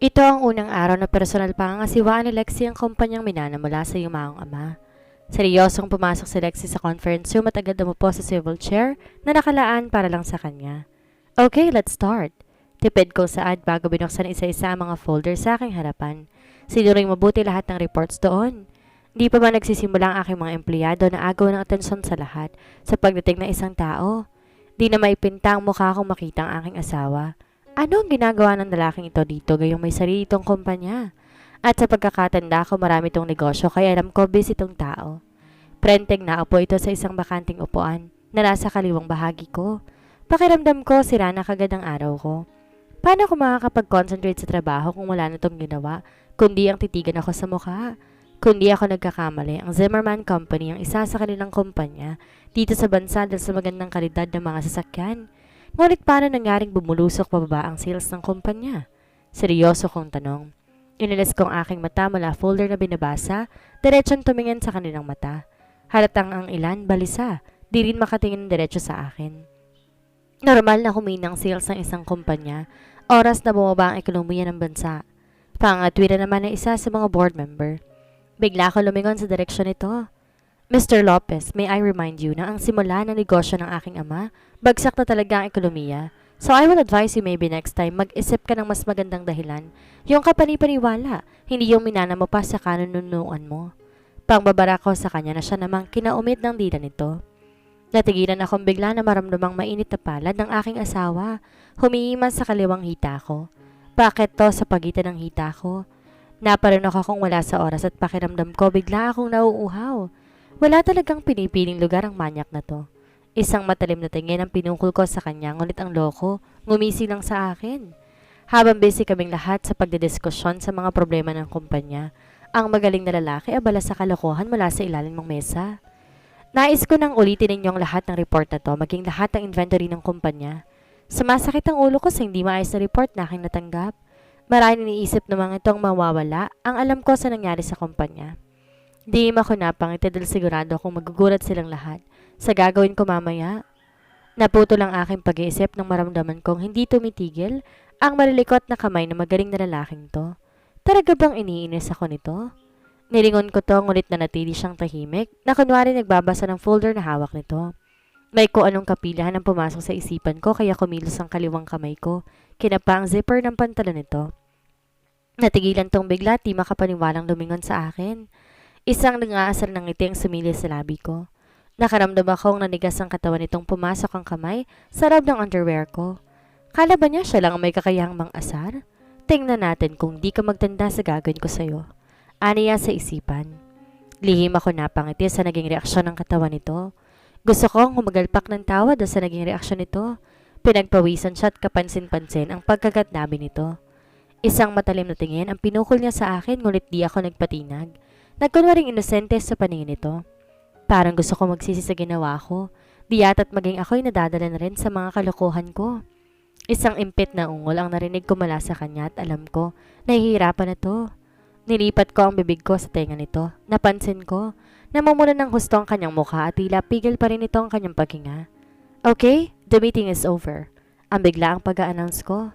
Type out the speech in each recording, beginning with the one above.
Ito ang unang araw na personal pangangasiwaan ni Lexie ang kumpanyang minana mula sa yumaong ama. Seryosong pumasok si Lexie sa conference room at agad umupo sa swivel chair na nakalaan para lang sa kanya. Okay, let's start. Tipid ko saad bago binuksan isa-isa ang mga folder sa aking harapan. Sinuring mabuti lahat ng reports doon. Di pa ba nagsisimula ang aking mga empleyado na agaw ng atensyon sa lahat sa pagdating ng isang tao? Di na maipinta ang mukha kung makita ang aking asawa. Ano ang ginagawa ng lalaking ito dito gayong may sarili itong kumpanya? At sa pagkakatanda ko marami itong negosyo kaya alam ko busy itong tao. Prenteng naupo ito sa isang bakanting upuan na nasa kaliwang bahagi ko. Pakiramdam ko sira na kagad ang araw ko. Paano ako makakapag-concentrate sa trabaho kung wala na itong ginawa, kundi ang titigan ako sa mukha? Kundi ako nagkakamali, ang Zimmerman Company ang isa sa kanilang kumpanya dito sa bansa dahil sa magandang kalidad ng mga sasakyan. Ngunit paano nangyaring bumulusok pababa ang sales ng kumpanya? Seryoso kong tanong. Inilis kong aking mata mula folder na binabasa, diretsong tumingin sa kanilang mata. Halatang ang ilan, balisa, di rin makatingin diretso sa akin. Normal na huminang sales ng isang kumpanya, oras na bumaba ang ekonomiya ng bansa. Pangatwira naman ng isa sa mga board member. Bigla ko lumingon sa direksyon nito. Mr. Lopez, may I remind you na ang simula ng negosyo ng aking ama, bagsak na talaga ang ekonomiya. So I will advise you maybe next time mag-isip ka ng mas magandang dahilan. Yung kapanipaniwala, hindi yung minana mo pa sa kanununuan mo. Pangbabara ko sa kanya na siya namang kinaumid ng dila nito. Natigilan akong bigla na maramdamang mainit na palad ng aking asawa. Humihimas sa kaliwang hita ko. Bakit to sa pagitan ng hita ko? Naparunok akong wala sa oras at pakiramdam ko bigla akong nauuhaw. Wala talagang pinipiling lugar ang manyak na to. Isang matalim na tingin ang pinungkol ko sa kanya ngunit ang loko, ngumisi lang sa akin. Habang busy kaming lahat sa pagdidiskusyon sa mga problema ng kumpanya, ang magaling na lalaki abala sa kalokohan mula sa ilalim ng mesa. Nais ko nang ulitin ninyong lahat ng report na to, maging lahat ng inventory ng kumpanya. Sumasakit ang ulo ko sa hindi maayos na report na aking natanggap. Maraming iniisip namang itong mawawala ang alam ko sa nangyari sa kumpanya. Di ako napangiti dahil sigurado kung magugulat silang lahat sa gagawin ko mamaya. Naputo lang aking pag-iisip nang maramdaman kong hindi tumitigil ang malilikot na kamay ng magaling na lalaking to. Talaga bang iniinis ako nito? Nilingon ko to ngunit nanatili siyang tahimik na kunwari nagbabasa ng folder na hawak nito. May kung anong kapilahan ang pumasok sa isipan ko kaya kumilos ang kaliwang kamay ko. Kinapa ang zipper ng pantalon nito. Natigilan tong bigla di makapaniwalang lumingon sa akin. Isang nangaasar ng ngiti ang sumili sa labi ko. Nakaramdam akong nanigas ang katawan nitong pumasok ang kamay sa loob ng underwear ko. Kala ba niya siya lang ang may kakayahang mang-asar? Tingnan natin kung di ka magtanda sa gagawin ko sa'yo. Aniya sa isipan. Lihim ako napangiti sa naging reaksyon ng katawan nito. Gusto kong humagalpak ng tawa dahil sa naging reaksyon nito. Pinagpawisan siya at kapansin-pansin ang pagkagatnabi nito. Isang matalim na tingin ang pinukol niya sa akin ngunit di ako nagpatinag. Nagkunwaring inosente sa paningin nito. Parang gusto ko magsisi sa ginawa ko. Di yata't maging ako'y nadadala na rin sa mga kalokohan ko. Isang impit na ungol ang narinig ko mula sa kanya at alam ko, nahihirapan na to. Nilipat ko ang bibig ko sa tenga nito. Napansin ko, namumulan ng husto ang kanyang mukha at tila pigil pa rin ito ang kanyang paghinga. Okay, the meeting is over. Ang bigla ang pag-a-announce ko.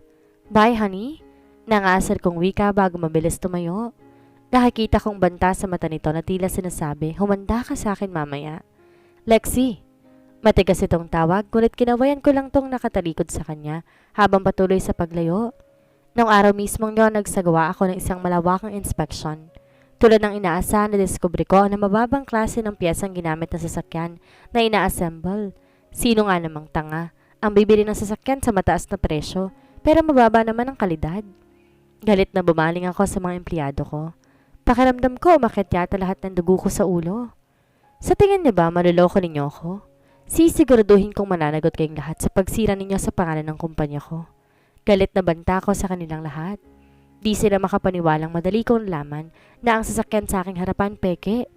Bye, honey. Nangasar kong wika bago mabilis tumayo. Nakikita kong banta sa mata nito na tila sinasabi, humanda ka sa akin mamaya. Lexie. Matigas itong tawag, ngunit kinawayan ko lang tong nakatalikod sa kanya habang patuloy sa paglayo. Noong araw mismong yon, nagsagawa ako ng isang malawakang inspeksyon. Tulad ng inaasahan na diskubre ko na mababang klase ng piyesang ginamit na sasakyan na ina-assemble. Sino nga namang tanga ang bibili ng sasakyan sa mataas na presyo pero mababa naman ang kalidad. Galit na bumaling ako sa mga empleyado ko. Pakiramdam ko umakyat yata lahat ng dugo ko sa ulo. Sa tingin niyo ba maluloko ninyo ako? Sisiguraduhin kong mananagot kayong lahat sa pagsira ninyo sa pangalan ng kumpanya ko. Galit na banta ko sa kanilang lahat. Di sila makapaniwalang madali kong nalaman na ang sasakyan sa aking harapan peke.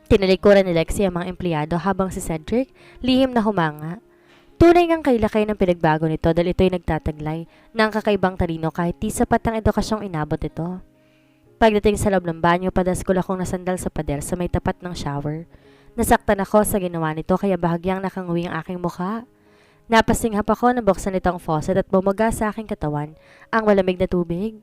Tinalikuran ni Lexie ang mga empleyado habang si Cedric lihim na humanga. Tunay ngang kailakay ng pinagbago nito dahil ito'y nagtataglay ng kakaibang talino kahit di sapat ang edukasyong inabot ito. Pagdating sa loob ng banyo, padaskol akong nasandal sa pader sa may tapat ng shower. Nasaktan ako sa ginawa nito kaya bahagyang nakanguwi ang aking mukha. Napasinghap ako na buksan nitong faucet at bumuga sa aking katawan ang malamig na tubig.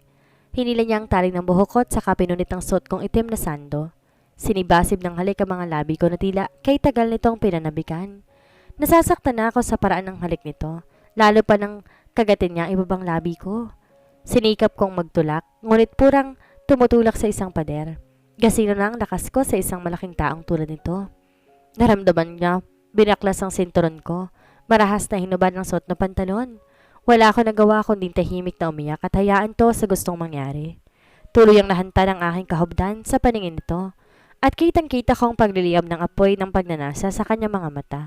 Hinila niya ang tali ng buhok ko at saka pinunit ang suot kong itim na sando. Sinibasib ng halik ang mga labi ko na tila kay tagal nitong pinanabikan. Nasasaktan na ako sa paraan ng halik nito, lalo pa ng kagatin niya ang ibabang labi ko. Sinikap kong magtulak, ngunit purang tumutulak sa isang pader. Gasino na ang lakas ko sa isang malaking taong tulad nito. Naramdaman niya, binaklas ang sinturon ko, marahas na hinubad ng suot na pantalon. Wala ako nagawa kundi tahimik na umiyak at hayaan to sa gustong mangyari. Tuloy ang nahanta ng aking kahubdan sa paningin nito, at kitang-kita kong pagliliyab ng apoy ng pagnanasa sa kanyang mga mata.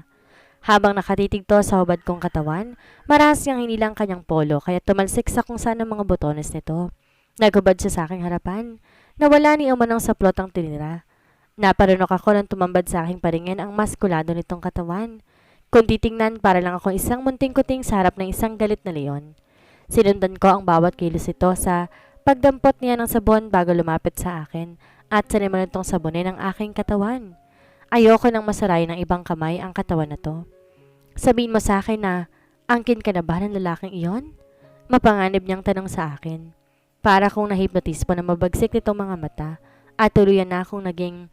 Habang nakatitig to sa hubad kong katawan, marahas niyang hinilang kanyang polo kaya tumalsik sa kung saan ang mga botones nito. Naghubad siya sa aking harapan. Nawala ni umanong saplot ang tinira. Naparunok ako nang tumambad sa aking paringin ang maskulado nitong katawan. Kung titingnan, para lang akong isang munting kuting sa harap ng isang galit na leon. Sinundan ko ang bawat kilos ito sa pagdampot niya ng sabon bago lumapit sa akin at saniman nitong sabunin ang aking katawan. Ayoko nang masarayan ng ibang kamay ang katawan na to. Sabihin mo sa akin na angkin ka na ba ng lalaking iyon? Mapanganib niyang tanong sa akin. Para kong nahipnotis po na mabagsik nitong mga mata at tuluyan na akong naging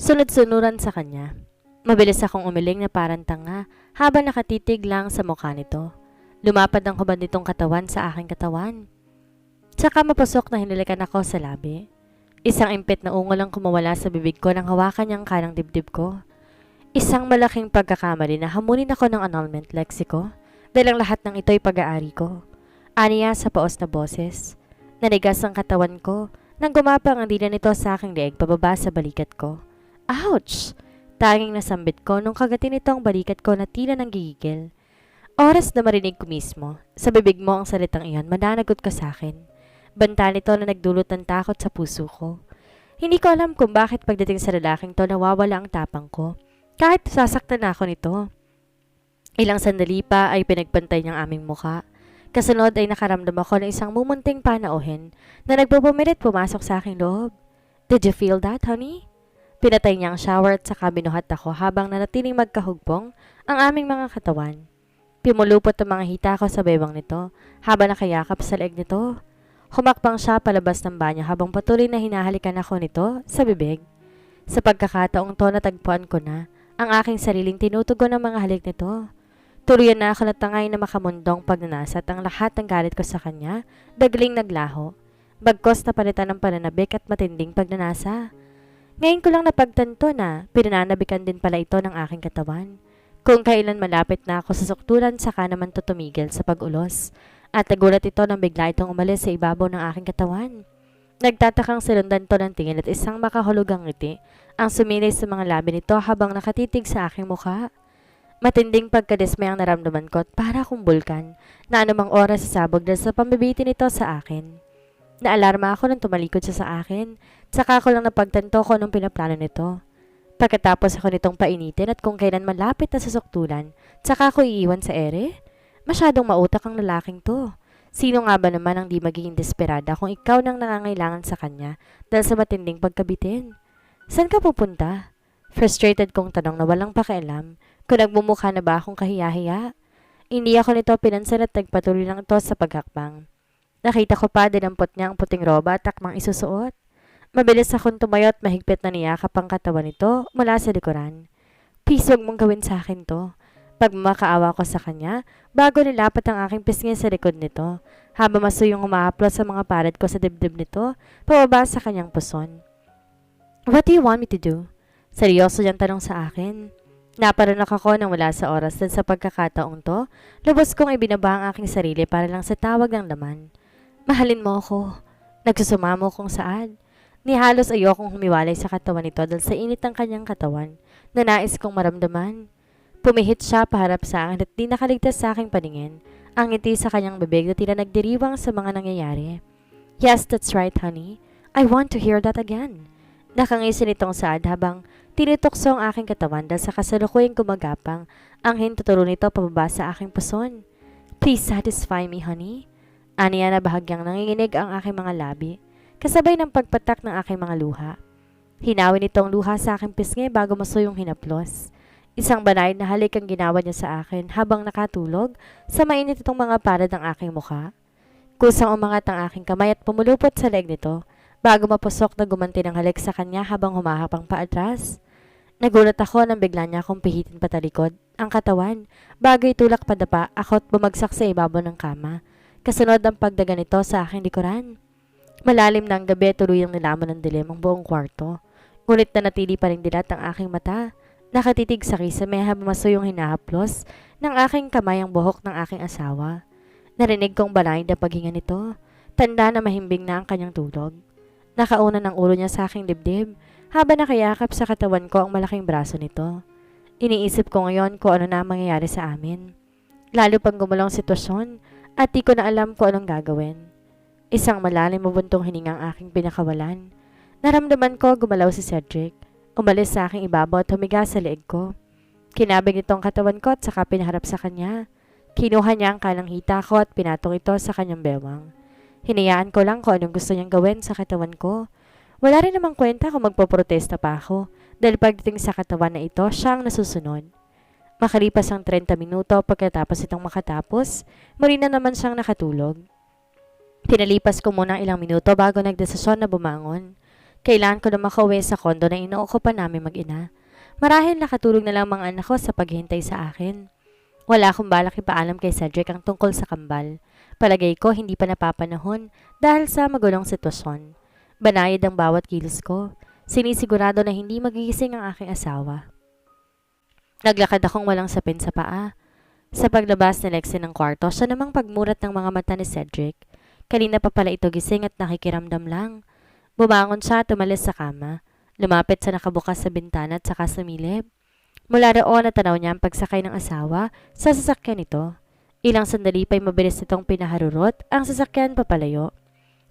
sunod-sunuran sa kanya. Mabilis akong umiling na parang tanga habang nakatitig lang sa mukha nito. Lumapad ang hubad nitong katawan sa aking katawan. Tsaka mapasok na hinilikan ako sa labi. Isang impit na ungol ang kumawala sa bibig ko nang hawakan niyang kanang dibdib ko. Isang malaking pagkakamali na hamunin ako ng annulment lexico dahil ang lahat ng ito'y pag-aari ko. Aniya sa paos na boses. Nanigas ang katawan ko nang gumapang ang dila nito sa aking leeg pababa sa balikat ko. Ouch! Tanging nasambit ko nung kagatin nito ang balikat ko na tila nang gigigil. Oras na marinig ko mismo, sa bibig mo ang salitang iyon, mananagot ka sa akin. Banta nito na nagdulot ng takot sa puso ko. Hindi ko alam kung bakit pagdating sa lalaking to nawawala ang tapang ko. Kahit sasaktan na ako nito. Ilang sandali pa ay pinagpantay niyang aming muka. Kasunod ay nakaramdam ako ng isang mumunting panauhin na nagpupumilit pumasok sa aking loob. Did you feel that, honey? Pinatay niya ang shower at saka binuhat ako habang nanatiling magkahugpong ang aming mga katawan. Pimulupot ang mga hita ko sa bebang nito habang nakayakap sa leeg nito. Humakbang siya palabas ng banyo habang patuloy na hinahalikan ako nito sa bibig. Sa pagkakataong to natagpuan ko na ang aking sariling tinutugon ng mga halik nito. Tuluyan na ako natangay na makamundong pagnanasa at ang lahat ng galit ko sa kanya bigling naglaho. Bagkos na palitan ng pananabik at matinding pagnanasa. Ngayon ko lang napagtanto na pinananabikan din pala ito ng aking katawan. Kung kailan malapit na ako sa sukturan saka naman to tumigil sa pag-ulos. At nagulat ito nang bigla itong umalis sa ibabaw ng aking katawan. Nagtatakang sinundan to ng tingin at isang makahulugang ngiti ang sumilay sa mga labi nito habang nakatitig sa aking mukha. Matinding pagkadismay ang naramdaman ko at para akong bulkan na anumang oras sasabog dahil sa pambibitin nito sa akin. Naalarma ako nang tumalikod siya sa akin, saka ko lang napagtanto ko nung pinaplano nito. Pagkatapos ako nitong painitin at kung kailan malapit na sa suktulan, saka ako iiwan sa ere? Masyadong mautak ang lalaking to. Sino nga ba naman ang di magiging desperada kung ikaw nang nangangailangan sa kanya dahil sa matinding pagkabitin? Saan ka pupunta? Frustrated kong tanong na walang pakialam kung nagmumukha na ba akong kahiya-hiya. Hindi ako nito pinansin at nagpatuloy lang ito sa paghakbang. Nakita ko pa dinampot niya ang puting roba at takmang isusuot. Mabilis akong tumayo at mahigpit na niyakap ang katawan nito mula sa likuran. Please huwag mong gawin sa akin to. Pagmamakaawa ko sa kanya bago nilapat ang aking pisngi sa likod nito habang masuyong humahaplos sa mga pared ko sa dibdib nito pababa sa kanyang puson. What do you want me to do? Seryoso niyang tanong sa akin. Naparunok ako nang wala sa oras dahil sa pagkakataong to, lubos kong ibinaba ang aking sarili para lang sa tawag ng laman. Mahalin mo ako. Nagsusumamo kong saad. Ni halos ayokong humiwalay sa katawan nito dahil sa init ng kanyang katawan na nais kong maramdaman. Pumihit siya paharap sa akin at di nakaligtas sa aking paningin. Ang ngiti sa kanyang bibig na tila nagdiriwang sa mga nangyayari. Yes, that's right, honey. I want to hear that again. Nakangisi nitong saad habang tinitokso ang aking katawan dahil sa kasalukuyang gumagapang ang hintutulo nito pababa sa aking puson. Please satisfy me, honey. Aniya na bahagyang nanginginig ang aking mga labi, kasabay ng pagpatak ng aking mga luha. Hinawin nitong luha sa aking pisngi bago masuyong hinaplos. Isang banayad na halik ang ginawa niya sa akin habang nakatulog sa mainit itong mga palad ng aking mukha. Kusang umangat ang aking kamay at pumulupot sa leeg nito bago mapusok na gumanti ng halik sa kanya habang humahapang paatras. Nagulat ako nang bigla niya akong pihitin patalikod ang katawan bago itulak padapa ako at bumagsak sa ibabaw ng kama. Kasunod ang pagdaga nito sa aking likuran. Malalim na ang gabi, tuluyang nilamon ng dilim ang buong kwarto. Ngunit nanatili pa rin dilat ang aking mata. Nakatitig sa kisame habang maso yung hinahaplos ng aking kamay ang buhok ng aking asawa. Narinig kong balayin na paghinga nito. Tanda na mahimbing na ang kanyang tulog. Nakauna ng ulo niya sa aking dibdib habang nakayakap sa katawan ko ang malaking braso nito. Iniisip ko ngayon kung ano na ang mangyayari sa amin. Lalo pang gumulong sitwasyon at di ko na alam kung anong gagawin. Isang malalim mabuntong hiningang aking pinakawalan. Naramdaman ko gumalaw si Cedric. Umalis sa aking ibabaw at humiga sa leeg ko. Kinabig nitong katawan ko at saka pinaharap sa kanya. Kinuha niya ang kalang hita ko at pinatong ito sa kanyang bewang. Hinayaan ko lang kung anong gusto niyang gawin sa katawan ko. Wala rin namang kwenta kung magpoprotesta pa ako dahil pagdating sa katawan na ito, siya ang nasusunod. Makalipas ang 30 minuto pagkatapos itong makatapos, muli na naman siyang nakatulog. Pinalipas ko muna ilang minuto bago nagdesisyon na bumangon. Kailangan ko na makauwi sa kondo na inuukupan namin mag-ina. Marahil nakatulog na lang mga anak ko sa paghihintay sa akin. Wala akong balak ipaalam kay Cedric ang tungkol sa kambal. Palagay ko hindi pa napapanahon dahil sa magulong sitwasyon. Banayad ang bawat kilos ko. Sinisigurado na hindi magigising ang aking asawa. Naglakad akong walang sapin sa paa. Sa paglabas ni Lexi ng kwarto, siya namang pagmurat ng mga mata ni Cedric. Kanina pa pala ito gising at nakikiramdam lang. Bumangon siya at umalis sa kama. Lumapit sa nakabukas sa bintana at saka sumilip. Mula roon natanaw niya ang pagsakay ng asawa sa sasakyan nito. Ilang sandali pa'y mabilis nitong pinaharurot ang sasakyan papalayo.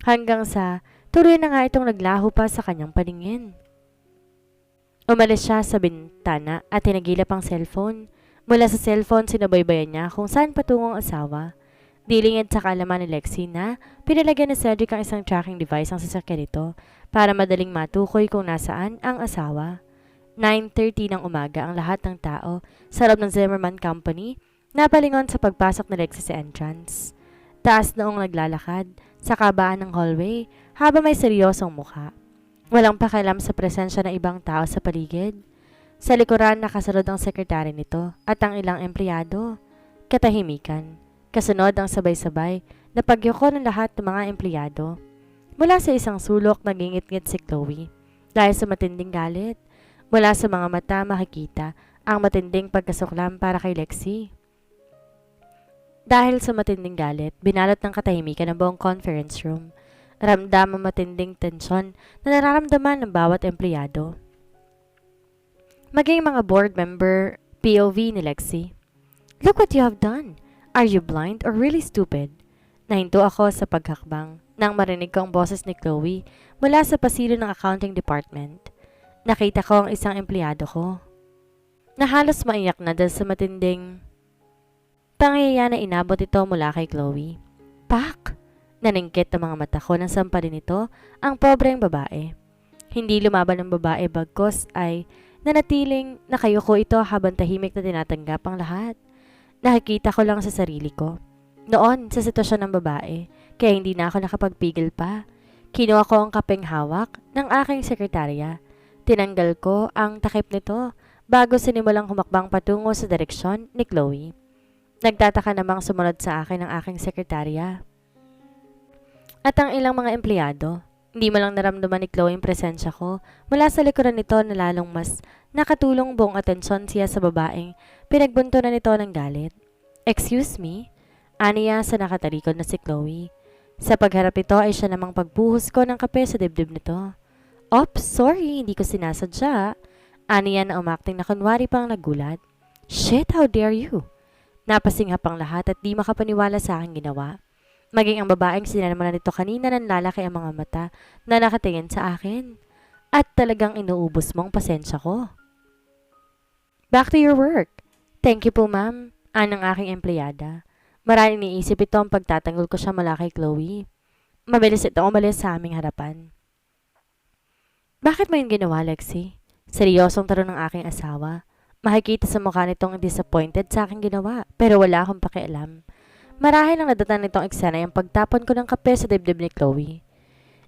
Hanggang sa tuloy na nga itong naglaho pa sa kanyang paningin. Umalis siya sa bintana at tinagilap ang cellphone. Mula sa cellphone sinabaybayan niya kung saan patungong asawa. Dilingid sa kaalaman ni Lexi na pinalagyan ni Cedric ang isang tracking device ang sasakyan nito para madaling matukoy kung nasaan ang asawa. 9:30 ng umaga ang lahat ng tao sa loob ng Zimmerman Company napalingon sa pagpasok ni Lexi sa entrance. Taas noong naglalakad sa kabaan ng hallway habang may seryosong mukha. Walang pakialam sa presensya ng ibang tao sa paligid. Sa likuran nakasunod ang sekretary nito at ang ilang empleyado. Katahimikan. Kasunod ang sabay-sabay na pagyuko ng lahat ng mga empleyado. Mula sa isang sulok nagingit-ngit si Chloe dahil sa matinding galit. Mula sa mga mata makikita ang matinding pagkasuklam para kay Lexi. Dahil sa matinding galit, binalot ng katahimikan ang buong conference room. Ramdam ang matinding tensyon na nararamdaman ng bawat empleyado. Maging mga board member POV ni Lexi. Look what you have done. Are you blind or really stupid? Nahinto ako sa paghakbang nang marinig ko ang boses ni Chloe mula sa pasilyo ng accounting department. Nakita ko ang isang empleyado ko na halos maiyak na dahil sa matinding pangyayari na inabot ito mula kay Chloe. Pak! Naningkit ang mga mata ko nang sampalin nito ang pobreng babae. Hindi lumaban ng babae bagkos ay nanatiling nakayuko ito habang tahimik na tinatanggap ang lahat. Nakikita ko lang sa sarili ko. Noon sa sitwasyon ng babae, kaya hindi na ako nakapagpigil pa. Kinuha ko ang kapeng hawak ng aking sekretarya. Tinanggal ko ang takip nito bago sinimulang humakbang patungo sa direksyon ni Chloe. Nagtataka namang sumunod sa akin ang aking sekretarya. At ang ilang mga empleyado, hindi mo lang naramdaman ni Chloe ang presensya ko mula sa likuran nito na lalong mas nakatulong buong atensyon siya sa babaeng pinagbuntunan nito ng galit. Excuse me? Aniya sa nakatalikod na si Chloe. Sa pagharap ito ay siya namang pagbuhos ko ng kape sa dibdib nito. Oops, sorry, hindi ko sinasadya. Aniya na umakting na kunwari pang nagulat. Shit, how dare you? Napasinghap ang lahat at di makapaniwala sa aking ginawa. Maging ang babaeng sinalaman nito kanina ng lalaki ang mga mata na nakatingin sa akin. At talagang inuubos mong pasensya ko. Back to your work. Thank you po ma'am, anang aking empleyada. Maraming iniisip ito ang pagtatanggol ko siya mula kay Chloe. Mabilis ito umalis sa aming harapan. Bakit mo yung ginawa, Lexi? Seryosong tanong ng aking asawa. Makikita sa mukha nitong disappointed sa aking ginawa, pero wala akong pakialam. Marahil ang nadatnan nitong eksena yung pagtapon ko ng kape sa dibdib ni Chloe.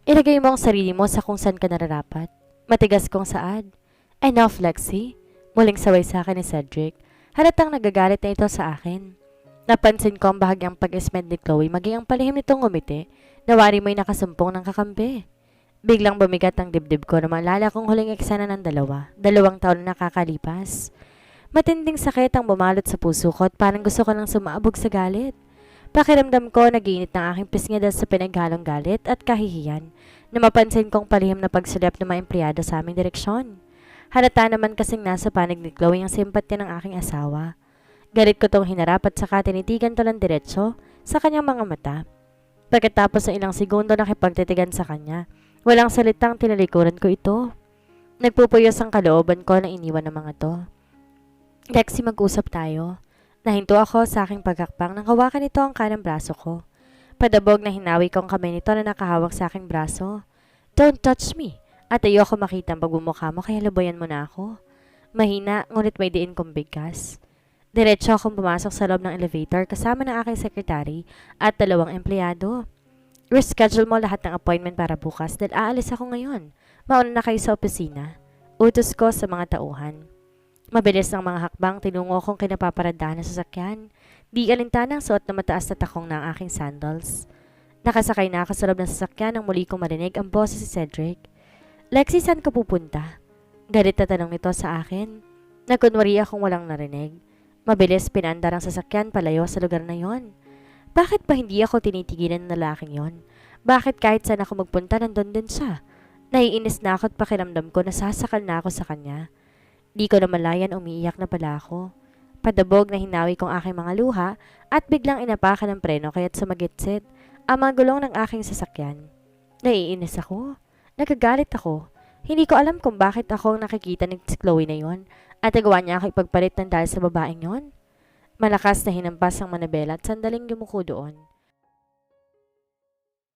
Ilagay mo ang sarili mo sa kung saan ka nararapat. Matigas kong saad. Enough, Lexi. Muling saway sa akin ni Cedric. Halatang nagagalit na ito sa akin. Napansin ko ang bahagyang pag-ismed ni Chloe maging ang palihim nitong ngumiti. Nawari mo'y nakasumpong ng kakampi. Biglang bumigat ang dibdib ko na maalala kong huling eksena ng dalawa. 2 taon na nakakalipas. Matinding sakit ang bumalot sa puso ko at parang gusto ko nang sumaabog sa galit. Pakiramdam ko nagiinit ng aking pisngi dahil sa pinaghalong galit at kahihiyan na mapansin kong palihim na pagsulap ng mga empleyado sa aming direksyon. Halata naman kasing nasa panig ni Chloe ang simpatya ng aking asawa. Galit ko tong hinarap at saka tinitigan to lang diretso sa kanyang mga mata. Pagkatapos ng ilang segundo nakipagtitigan sa kanya, walang salitang tinalikuran ko ito. Nagpupuyos ang kalooban ko na iniwan ng mga to. Lexi, mag-usap tayo. Nahinto ako sa aking pagkakpang nang hawakan nito ang kanang braso ko. Padabog na hinawi ko ang kamay nito na nakahawak sa aking braso. Don't touch me! At ayoko makita ang pagbumukha mo kaya labayan mo na ako. Mahina, ngunit may diin kong bigkas. Diretso akong pumasok sa loob ng elevator kasama ng aking sekretary at 2 empleyado. Reschedule mo lahat ng appointment para bukas dahil aalis ako ngayon. Mauna na kayo sa opisina. Utos ko sa mga tauhan. Mabilis ang mga hakbang, tinungo kong kinapaparadahan ng sasakyan. Di alintanang suot na mataas na takong ng aking sandals. Nakasakay na ako sa loob ng sasakyan nang muli kong marinig ang boses si Cedric. Lexi, saan ka pupunta? Galit na tanong nito sa akin. Nagkunwari akong walang narinig. Mabilis pinaandar ang sasakyan palayo sa lugar na yon. Bakit ba hindi ako tinitigilan ng lalaking yon? Bakit kahit saan ako magpunta nandun din siya? Naiinis na ako at pakiramdam ko na sasakal na ako sa kanya. Di ko na malayan umiiyak na pala ako. Padabog na hinawi kong aking mga luha at biglang inapakan ng preno kaya't sumagitsit ang mga gulong ng aking sasakyan. Naiinis ako. Nagagalit ako. Hindi ko alam kung bakit ako ang nakikita ni Chloe na yon at nagawa niya ako ipagpalit ng dahil sa babaeng yon. Malakas na hinampas ang manabela at sandaling yumuko doon.